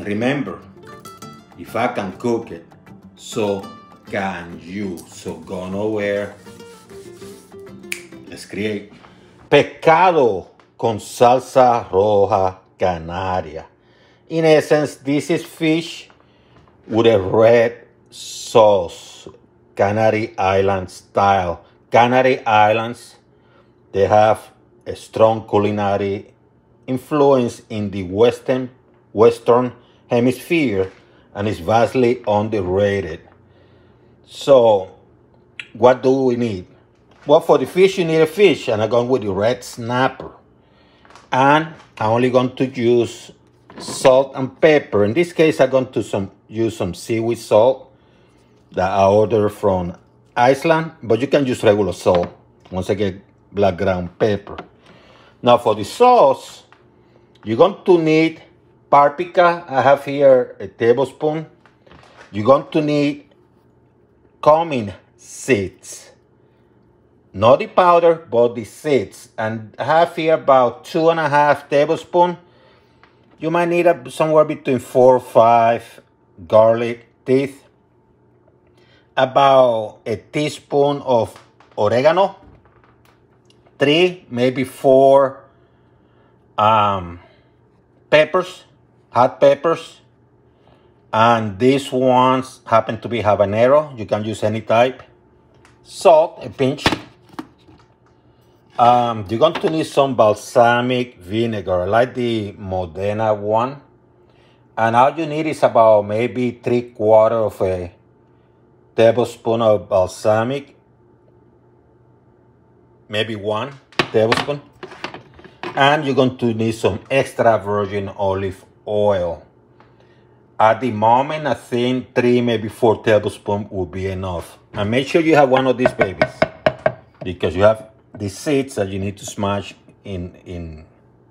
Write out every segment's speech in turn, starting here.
remember, if I can cook it, so can you. So go nowhere. Let's create Pescado con salsa roja canaria. In essence, this is fish with a red sauce, Canary Islands style. Canary Islands, they have a strong culinary influence in the Western Hemisphere and is vastly underrated. So, what do we need? Well, for the fish, you need a fish, and I'm going with the red snapper. And I'm only going to use salt and pepper. In this case, I'm going to use some seaweed salt that I ordered from Iceland, but you can use regular salt once I get black ground pepper. Now for the sauce, you're going to need paprika. I have here a tablespoon. You're going to need cumin seeds. Not the powder, but the seeds. And I have here about 2.5 tablespoons. You might need somewhere between 4 or 5 garlic teeth. About a teaspoon of oregano. 3, maybe 4 peppers, hot peppers. And these ones happen to be habanero. You can use any type. Salt, a pinch. You're going to need some balsamic vinegar. I like the Modena one. And all you need is about maybe 3/4 of a tablespoon of balsamic. Maybe 1 tablespoon. And you're going to need some extra virgin olive oil. At the moment, I think 3, maybe 4 tablespoons will be enough. And make sure you have one of these babies, because you have the seeds that you need to smash in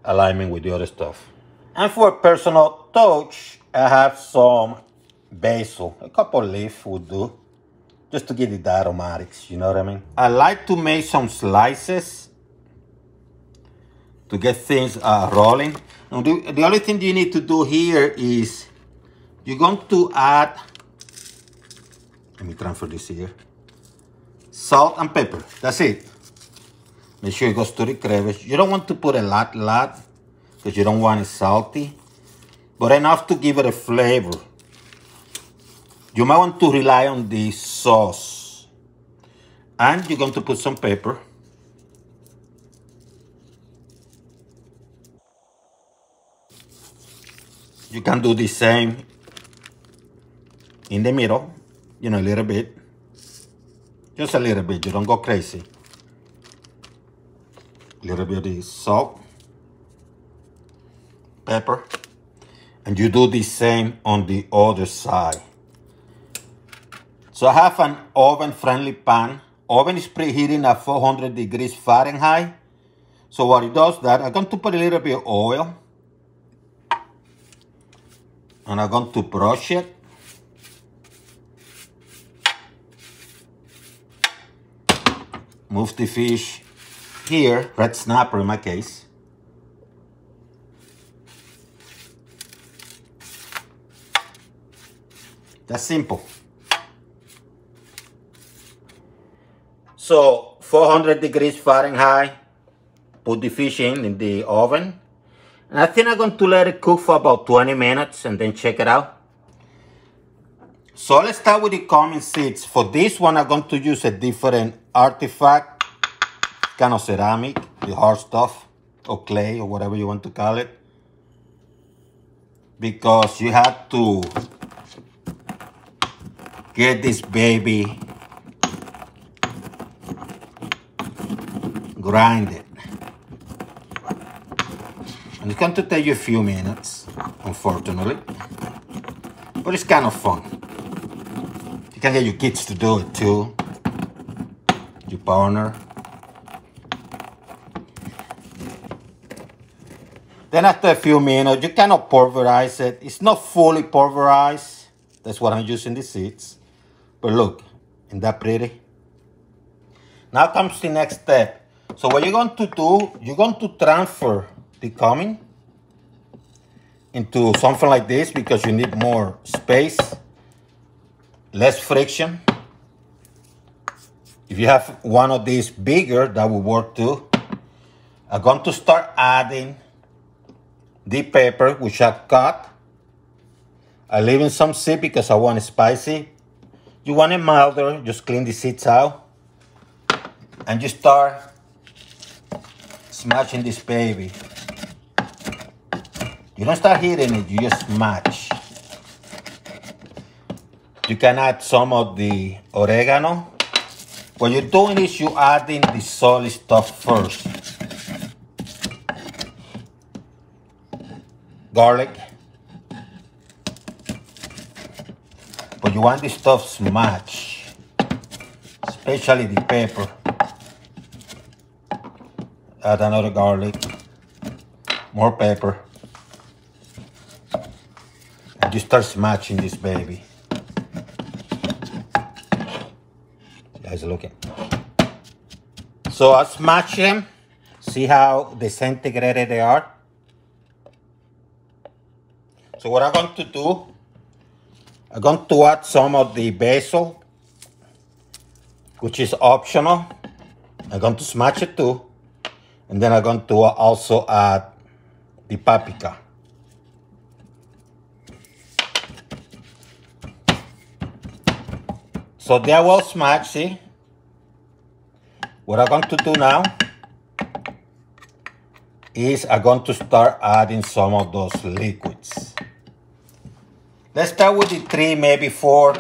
alignment with the other stuff. And for a personal touch, I have some basil. A couple leaves would do, just to give it the aromatics, you know what I mean? I like to make some slices to get things rolling. Now the only thing you need to do here is you're going to add, let me transfer this here, salt and pepper. That's it. Make sure it goes to the crevice. You don't want to put a lot, because you don't want it salty, but enough to give it a flavor. You might want to rely on the sauce. And you're going to put some pepper. You can do the same in the middle, you know, a little bit. Just a little bit, you don't go crazy. A little bit of salt, pepper, and you do the same on the other side. So I have an oven-friendly pan. Oven is preheating at 400 degrees Fahrenheit. So what it does that, I'm going to put a little bit of oil. And I'm going to brush it. Move the fish here, red snapper in my case. That's simple. So 400 degrees Fahrenheit, put the fish in the oven. And I think I'm going to let it cook for about 20 minutes and then check it out. So let's start with the cumin seeds. For this one, I'm going to use a different artifact, kind of ceramic, the hard stuff, or clay, or whatever you want to call it. Because you have to get this baby grinded. And it's going to take you a few minutes, unfortunately. But it's kind of fun. You can get your kids to do it too. Your partner. Then after a few minutes, you cannot pulverize it. It's not fully pulverized. That's what I'm using the seeds. But look, isn't that pretty? Now comes the next step. So what you're going to do, you're going to transfer the cumin into something like this because you need more space, less friction. If you have one of these bigger, that will work too. I'm going to start adding the pepper, which I cut. I leave in some seed because I want it spicy. You want it milder, just clean the seeds out. And you start smashing this baby. You don't start hitting it, you just smash. You can add some of the oregano. What you're doing is you're adding the solid stuff first. Garlic. But you want this stuff smashed, especially the pepper. Add another garlic, more pepper. And you start smashing this baby. Guys, looking. So I smash them. See how disintegrated they are? So what I'm going to do, I'm going to add some of the basil, which is optional. I'm going to smash it too. And then I'm going to also add the paprika. So they're well smashed, see? What I'm going to do now is I'm going to start adding some of those liquids. Let's start with the 3, maybe 4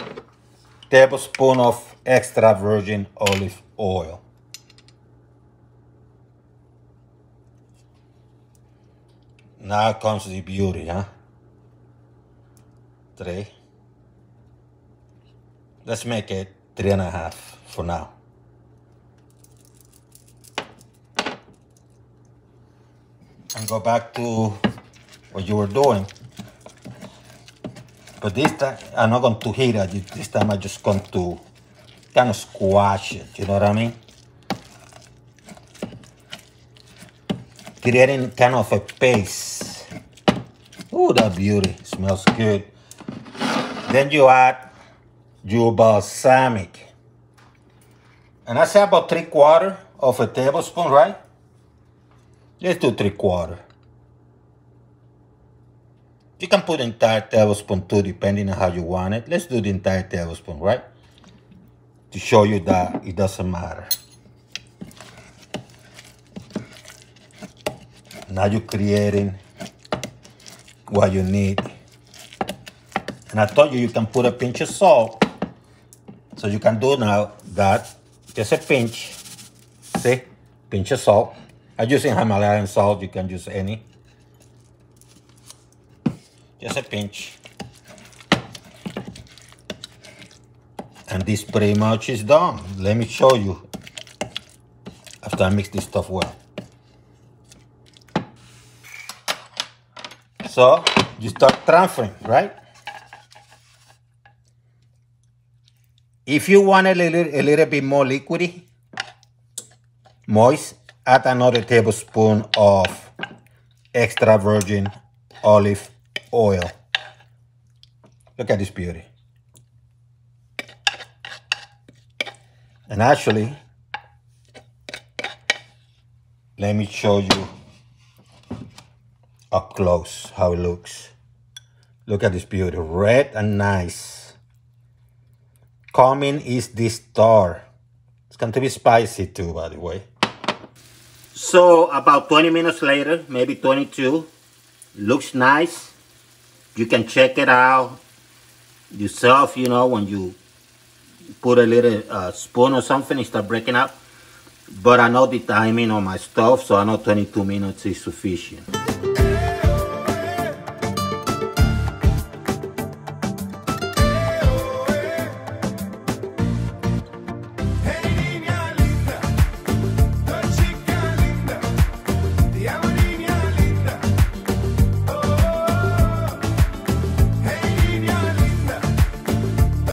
tablespoons of extra virgin olive oil. Now comes the beauty, huh? 3. Let's make it 3.5 for now. And go back to what you were doing. But this time, I'm not going to heat it. This time I'm just going to kind of squash it. You know what I mean? Creating kind of a paste. Oh, that beauty. Smells good. Then you add your balsamic. And I say about 3/4 of a tablespoon, right? Let's do 3/4. You can put entire tablespoon too, depending on how you want it. Let's do the entire tablespoon, right? To show you that it doesn't matter. Now you're creating what you need. And I told you you can put a pinch of salt. So you can do now that, just a pinch. See? Pinch of salt. I'm using Himalayan salt, you can use any. Just a pinch. And this pretty much is done. Let me show you after I mix this stuff well. So you start transferring, right? If you want a little bit more liquidy, moist, add another tablespoon of extra virgin olive oil. Look at this beauty. And actually, let me show you up close how it looks. Look at this beauty, red and nice. Coming is the star. It's going to be spicy too, by the way. So about 20 minutes later, maybe 22, looks nice. You can check it out yourself, you know, when you put a little spoon or something, it start breaking up. But I know the timing on my stove, so I know 22 minutes is sufficient.